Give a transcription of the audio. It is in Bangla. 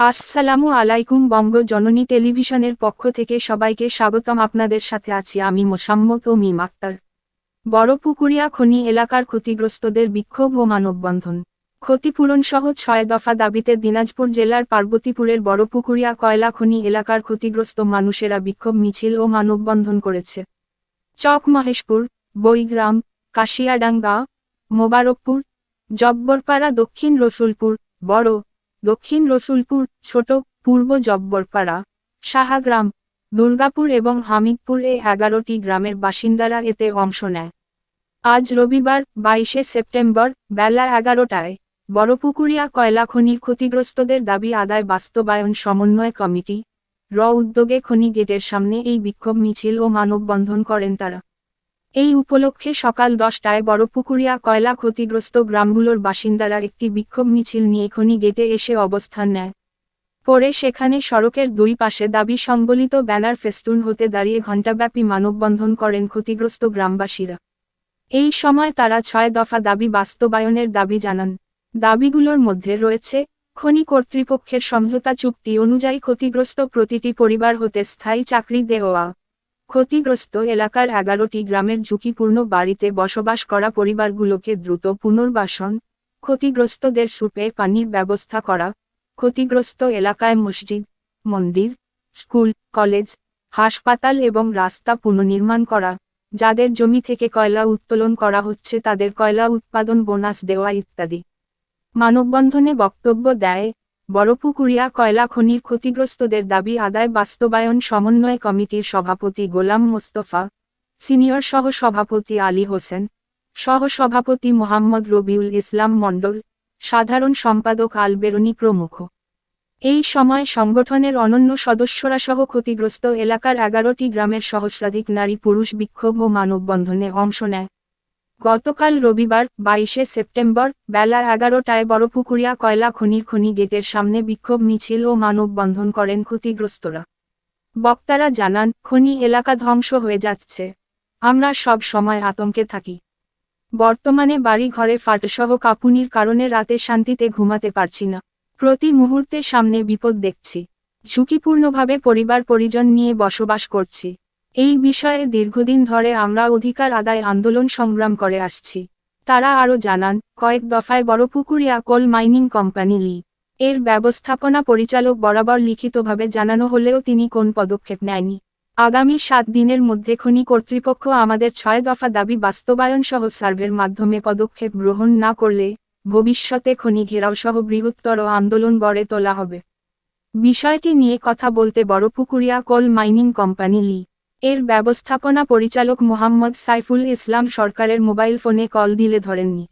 আসসালামু আলাইকুম। বঙ্গ জননী টেলিভিশনের পক্ষ থেকে সবাইকে স্বাগতম। আপনাদের সাথে আছি আমি মোসাম্মত ও মিম আক্তার। বড়পুকুরিয়া খনি এলাকার ক্ষতিগ্রস্তদের বিক্ষোভ ও মানববন্ধন। ক্ষতিপূরণ সহ ৬ দফা দাবিতে দিনাজপুর জেলার পার্বতীপুরের বড়পুকুরিয়া কয়লা খনি এলাকার ক্ষতিগ্রস্ত মানুষেরা বিক্ষোভ মিছিল ও মানববন্ধন করেছে। চক মহেশপুর, বইগ্রাম, কাশিয়াডাঙ্গা, মোবারকপুর, জব্বরপাড়া, দক্ষিণ রসুলপুর, বড়, দক্ষিণ রসুলপুর, ছোট, পূর্ব জব্বরপাড়া, সাহাগ্রাম, দুর্গাপুর এবং হামিদপুর এই ১১টি গ্রামের বাসিন্দারা এতে অংশ নেয়। আজ রবিবার ২২শে সেপ্টেম্বর বেলা ১১টায় বড়পুকুরিয়া কয়লা খনির ক্ষতিগ্রস্তদের দাবি আদায় বাস্তবায়ন সমন্বয় কমিটি উদ্যোগে খনি গেটের সামনে এই বিক্ষোভ মিছিল ও মানববন্ধন করেন তারা। এই উপলক্ষে সকাল ১০টায় বড়পুকুরিয়া কয়লা ক্ষতিগ্রস্ত গ্রামগুলোর বাসিন্দারা একটি বিক্ষোভ মিছিল নিয়ে খনি গেটে এসে অবস্থান নেয়। পরে সেখানে সড়কের দুই পাশে দাবি সংবলিত ব্যানার ফেস্টুন হতে দাঁড়িয়ে ঘণ্টাব্যাপী মানববন্ধন করেন ক্ষতিগ্রস্ত গ্রামবাসীরা। এই সময় তারা ৬ দফা দাবি বাস্তবায়নের দাবি জানান। দাবিগুলোর মধ্যে রয়েছে খনি কর্তৃপক্ষের সমঝোতা চুক্তি অনুযায়ী ক্ষতিগ্রস্ত প্রতিটি পরিবার হতে স্থায়ী চাকরি দেওয়া, ক্ষতিগ্রস্ত এলাকার ১১টি গ্রামের ঝুঁকিপূর্ণ বাড়িতে বসবাস করা পরিবারগুলোকে দ্রুত পুনর্বাসন, ক্ষতিগ্রস্তদের সুপে পানির ব্যবস্থা করা, ক্ষতিগ্রস্ত এলাকায় মসজিদ, মন্দির, স্কুল, কলেজ, হাসপাতাল এবং রাস্তা পুনর্নির্মাণ করা, যাদের জমি থেকে কয়লা উত্তোলন করা হচ্ছে তাদের কয়লা উৎপাদন বোনাস দেওয়া ইত্যাদি। মানববন্ধনে বক্তব্য দেয় বড়পুকুরিয়া কয়লা খনির ক্ষতিগ্রস্তদের দাবি আদায় বাস্তবায়ন সমন্বয় কমিটির সভাপতি গোলাম মোস্তফা, সিনিয়র সহ-সভাপতি আলী হোসেন, সহ-সভাপতি মোহাম্মদ রবিউল ইসলাম মণ্ডল, সাধারণ সম্পাদক আল বেরুনি প্রমুখ। এই সময় সংগঠনের অনন্য সদস্যরা সহ ক্ষতিগ্রস্ত এলাকার ১১টি গ্রামের সহস্রাধিক নারী পুরুষ বিক্ষোভ ও মানববন্ধনে অংশ নেয়। গতকাল রবিবার ২২শে সেপ্টেম্বর বেলা ১১টায় বড়পুকুরিয়া কয়লা খনির খনি গেটের সামনে বিক্ষোভ মিছিল ও মানববন্ধন করেন ক্ষতিগ্রস্তরা। বক্তারা জানান, খনি এলাকা ধ্বংস হয়ে যাচ্ছে। আমরা সব সময় আতঙ্কে থাকি। বর্তমানে বাড়ি ঘরে ফাটসহ কাঁপুনির কারণে রাতে শান্তিতে ঘুমাতে পারছি না। প্রতি মুহূর্তে সামনে বিপদ দেখছি। ঝুঁকিপূর্ণভাবে পরিবার পরিজন নিয়ে বসবাস করছি। এই বিষয়ে দীর্ঘদিন ধরে আমরা অধিকার আদায় আন্দোলন সংগ্রাম করে আসছি। তারা আরও জানান, কয়েক দফায় বড়পুকুরিয়া কোল মাইনিং কোম্পানি লি এর ব্যবস্থাপনা পরিচালক বরাবর লিখিতভাবে জানানো হলেও তিনি কোন পদক্ষেপ নেয়নি। আগামী ৭ দিনের মধ্যে খনি কর্তৃপক্ষ আমাদের ৬ দফা দাবি বাস্তবায়ন সহ সার্ভের মাধ্যমে পদক্ষেপ গ্রহণ না করলে ভবিষ্যতে খনি ঘেরাও সহ বৃহত্তর আন্দোলন গড়ে তোলা হবে। বিষয়টি নিয়ে কথা বলতে বড়পুকুরিয়া কোল মাইনিং কোম্পানি লি এর ব্যবস্থাপনা পরিচালক মোহাম্মদ সাইফুল ইসলাম সরকারের মোবাইল ফোনে কল দিলে ধরেননি।